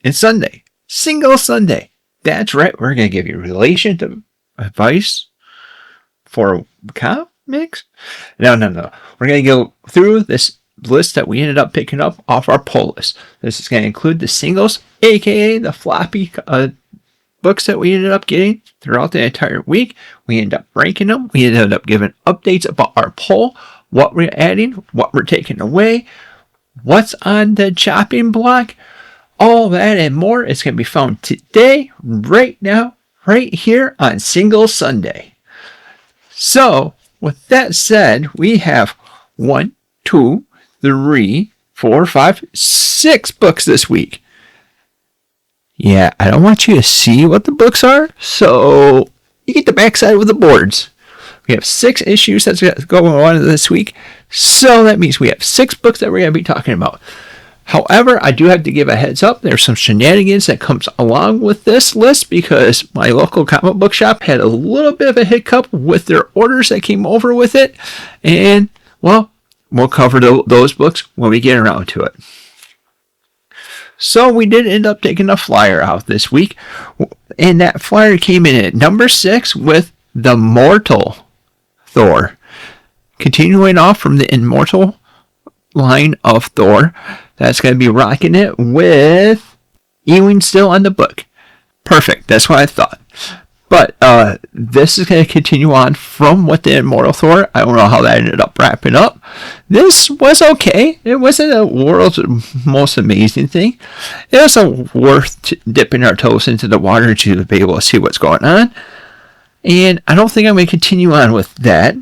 and Sunday. Single Sunday. That's right. We're going to give you relationship advice for comics. No. We're going to go through this list that we ended up picking up off our pull list. This is going to include the singles, aka the floppy books that we ended up getting throughout the entire week. We ended up ranking them. We ended up giving updates about our poll, what we're adding, what we're taking away, what's on the chopping block, all that and more is going to be found today, right now, right here on Single Sunday. So, with that said, we have 1, 2, 3, 4, 5, 6 books this week. Yeah, I don't want you to see what the books are, so you get the backside with the boards. We have 6 issues that's going on this week, so that means we have 6 books that we're going to be talking about. However, I do have to give a heads up. There's some shenanigans that comes along with this list because my local comic book shop had a little bit of a hiccup with their orders that came over with it, and, well, we'll cover those books when we get around to it. So we did end up taking a flyer out this week, and that flyer came in at number 6 with the Mortal Thor. Continuing off from the Immortal line of Thor, that's going to be rocking it with Ewing still on the book. Perfect, that's what I thought. But this is going to continue on from what the Immortal Thor. I don't know how that ended up wrapping up. This was okay. It wasn't the world's most amazing thing. It was worth dipping our toes into the water to be able to see what's going on. And I don't think I'm going to continue on with that.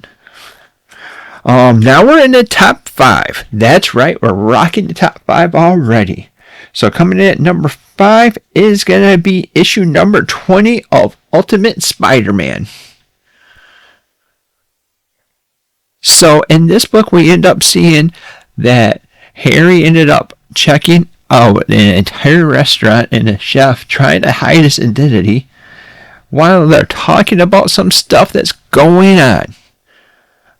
Now we're in the top 5. That's right, we're rocking the top 5 already. So coming in at number 5 is going to be issue number 20 of Ultimate Spider-Man. So in this book, we end up seeing that Harry ended up checking out an entire restaurant and a chef trying to hide his identity while they're talking about some stuff that's going on.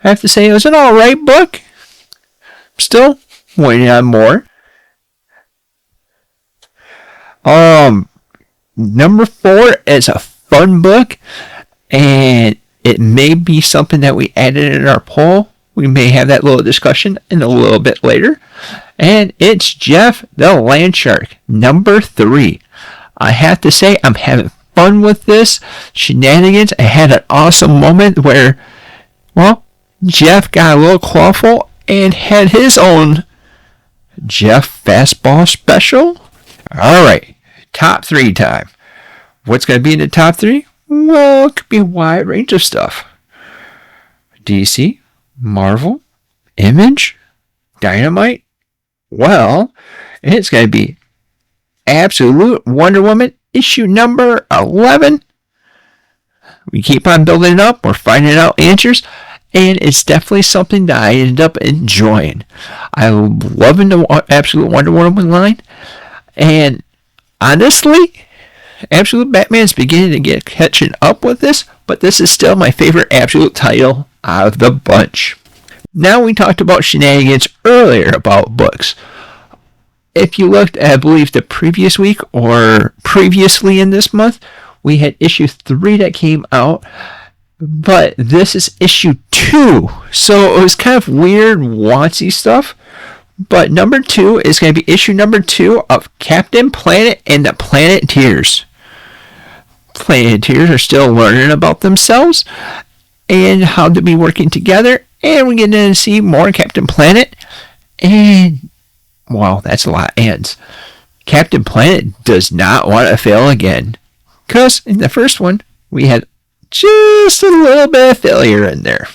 I have to say it was an alright book. Still waiting on more. Number 4 is a fun book, and it may be something that we added in our poll. We may have that little discussion in a little bit later. And it's Jeff the Landshark, number 3. I have to say, I'm having fun with this shenanigans. I had an awesome moment where, well, Jeff got a little clawful and had his own Jeff Fastball special. Alright, top 3 time. What's going to be in the top 3? Well, it could be a wide range of stuff. DC, Marvel, Image, Dynamite. Well, it's going to be Absolute Wonder Woman, issue number 11. We keep on building it up. We're finding out answers. And it's definitely something that I ended up enjoying. I'm loving the Absolute Wonder Woman line. And honestly, Absolute Batman is beginning to get catching up with this, but this is still my favorite Absolute title out of the bunch. Now we talked about shenanigans earlier about books. If you looked at, I believe, the previous week or previously in this month, we had issue 3 that came out, but this is issue 2. So it was kind of weird, wantsy stuff. But number 2 is going to be issue number 2 of Captain Planet and the Planeteers. Planeteers are still learning about themselves and how to be working together. And we're going to see more Captain Planet. And, well, that's a lot of ands. Captain Planet does not want to fail again. Because in the first one, we had just a little bit of failure in there.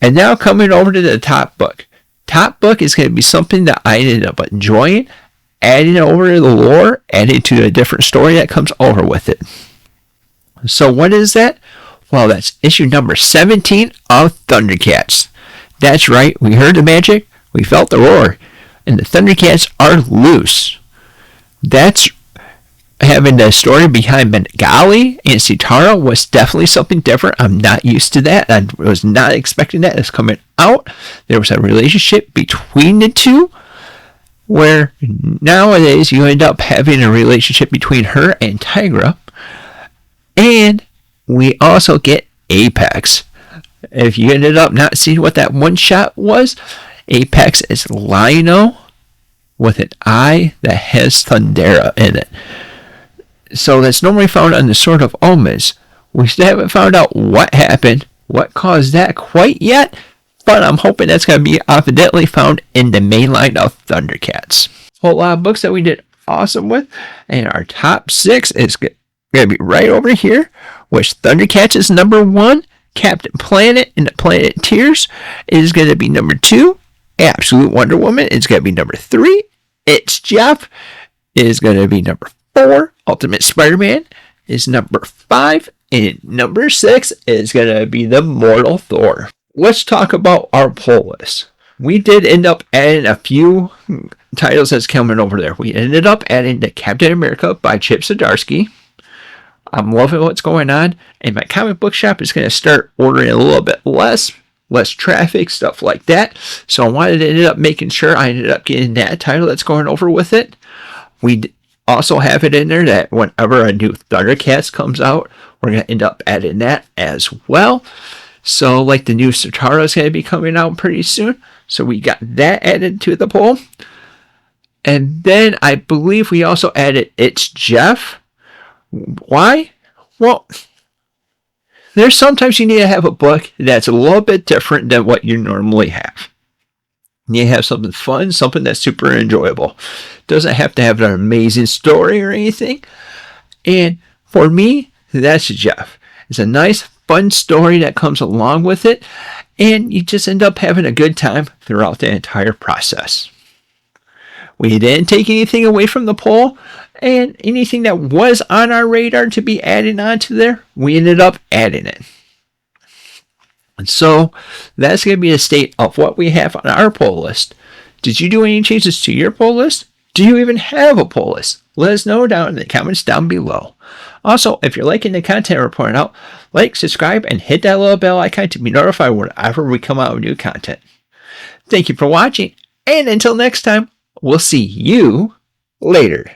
And now coming over to the top book. Top book is going to be something that I ended up enjoying, adding over to the lore, adding to a different story that comes over with it. So what is that? Well, that's issue number 17 of Thundercats. That's right, we heard the magic, we felt the roar, and the Thundercats are loose. That's having the story behind Bengali and Sitara was definitely something different. I'm not used to that. I was not expecting that. It's coming out. There was a relationship between the two. where nowadays you end up having a relationship between her and Tigra. And we also get Apex. If you ended up not seeing what that one shot was, Apex is Lino with an eye that has Thundera in it. So that's normally found on the Sword of Omens. We still haven't found out what happened, what caused that quite yet, but I'm hoping that's going to be evidently found in the main line of Thundercats. A whole lot of books that we did awesome with, and our top 6 is going to be right over here, which Thundercats is number 1, Captain Planet and the Planeteers is going to be number 2, Absolute Wonder Woman is going to be number 3, It's Jeff is going to be number 4, Ultimate Spider-Man is number 5, and number 6 is going to be the Mortal Thor. Let's talk about our pull list. We did end up adding a few titles that's coming over there. We ended up adding the Captain America by Chip Zdarsky. I'm loving what's going on, and my comic book shop is going to start ordering a little bit less traffic, stuff like that. So I wanted to end up making sure I ended up getting that title that's going over with it. We also have it in there that whenever a new Thundercats comes out, we're going to end up adding that as well. So like the new Satara is going to be coming out pretty soon. So we got that added to the poll. And then I believe we also added It's Jeff. Why? Well, there's sometimes you need to have a book that's a little bit different than what you normally have. You have something fun, something that's super enjoyable. Doesn't have to have an amazing story or anything. And for me, that's Jeff. It's a nice, fun story that comes along with it. And you just end up having a good time throughout the entire process. We didn't take anything away from the poll. And anything that was on our radar to be added onto there, we ended up adding it. And so that's going to be the state of what we have on our poll list. Did you do any changes to your poll list? Do you even have a poll list? Let us know down in the comments down below. Also, if you're liking the content we're putting out, like, subscribe, and hit that little bell icon to be notified whenever we come out with new content. Thank you for watching, and until next time, we'll see you later.